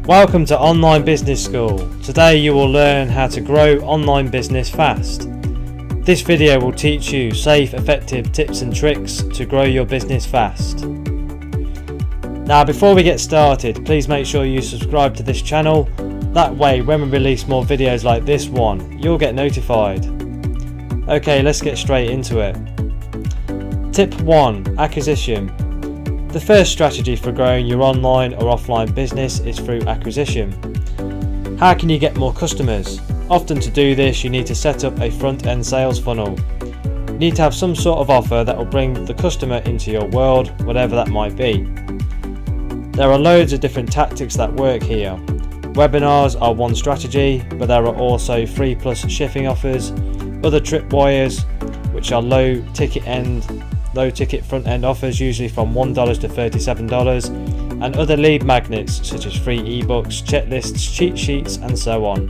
Welcome to Online Business School. Today you will learn how to grow online business fast. This video will teach you safe, effective tips and tricks to grow your business fast. Now before we get started, please make sure you subscribe to this channel. That way when we release more videos like this one, you'll get notified. Okay, let's get straight into it. Tip 1. Acquisition. The first strategy for growing your online or offline business is through acquisition. How can you get more customers? Often to do this you need to set up a front-end sales funnel. You need to have some sort of offer that will bring the customer into your world, whatever that might be. There are loads of different tactics that work here. Webinars are one strategy, but there are also free plus shipping offers, other tripwires, which are low ticket front end offers, usually from $1 to $37, and other lead magnets such as free ebooks, checklists, cheat sheets and so on.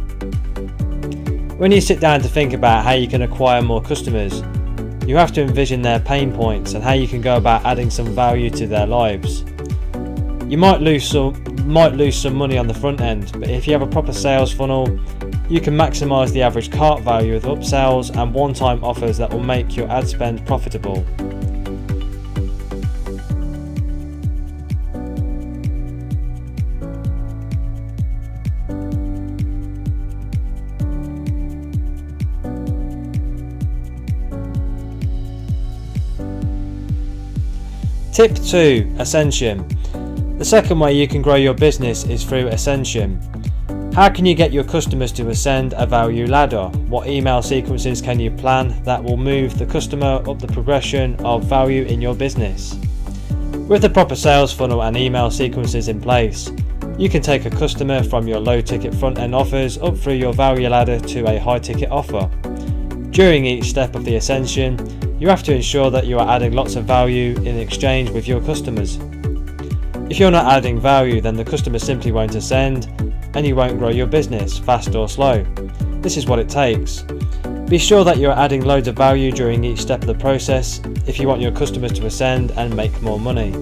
When you sit down to think about how you can acquire more customers, you have to envision their pain points and how you can go about adding some value to their lives. You might lose some money on the front end, but if you have a proper sales funnel, you can maximize the average cart value with upsells and one-time offers that will make your ad spend profitable. Tip 2. Ascension. The second way you can grow your business is through ascension. How can you get your customers to ascend a value ladder? What email sequences can you plan that will move the customer up the progression of value in your business? With the proper sales funnel and email sequences in place, you can take a customer from your low ticket front end offers up through your value ladder to a high ticket offer. During each step of the ascension, you have to ensure that you are adding lots of value in exchange with your customers. If you're not adding value, then the customer simply won't ascend and you won't grow your business, fast or slow. This is what it takes. Be sure that you're adding loads of value during each step of the process if you want your customers to ascend and make more money.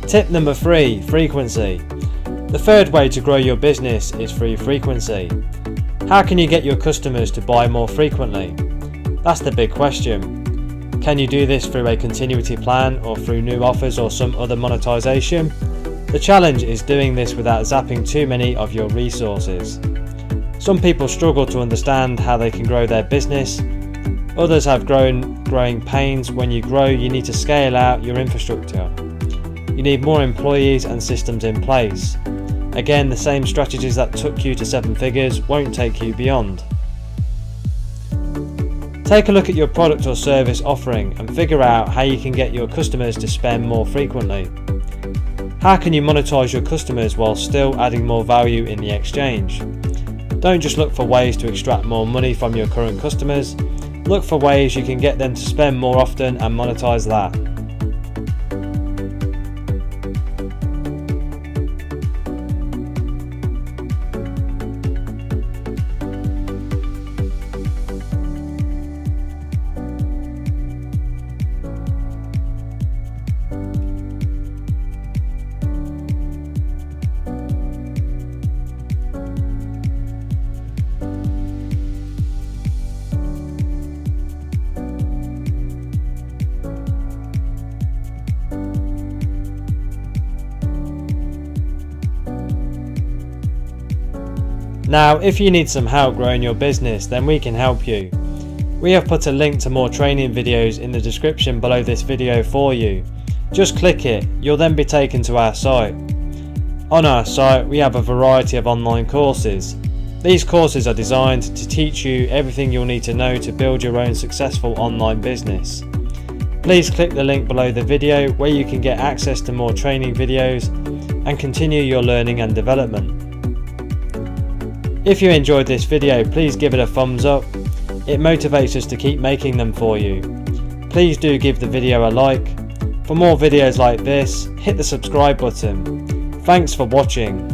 Tip number 3. Frequency. The third way to grow your business is through frequency. How can you get your customers to buy more frequently? That's the big question. Can you do this through a continuity plan or through new offers or some other monetization? The challenge is doing this without zapping too many of your resources. Some people struggle to understand how they can grow their business. Others have growing pains. When you grow, you need to scale out your infrastructure. You need more employees and systems in place. Again, the same strategies that took you to 7 figures won't take you beyond. Take a look at your product or service offering and figure out how you can get your customers to spend more frequently. How can you monetize your customers while still adding more value in the exchange? Don't just look for ways to extract more money from your current customers. Look for ways you can get them to spend more often and monetize that. Now, if you need some help growing your business, then we can help you. We have put a link to more training videos in the description below this video for you. Just click it, you'll then be taken to our site. On our site, we have a variety of online courses. These courses are designed to teach you everything you'll need to know to build your own successful online business. Please click the link below the video where you can get access to more training videos and continue your learning and development. If you enjoyed this video, please give it a thumbs up. It motivates us to keep making them for you. Please do give the video a like. For more videos like this, hit the subscribe button. Thanks for watching.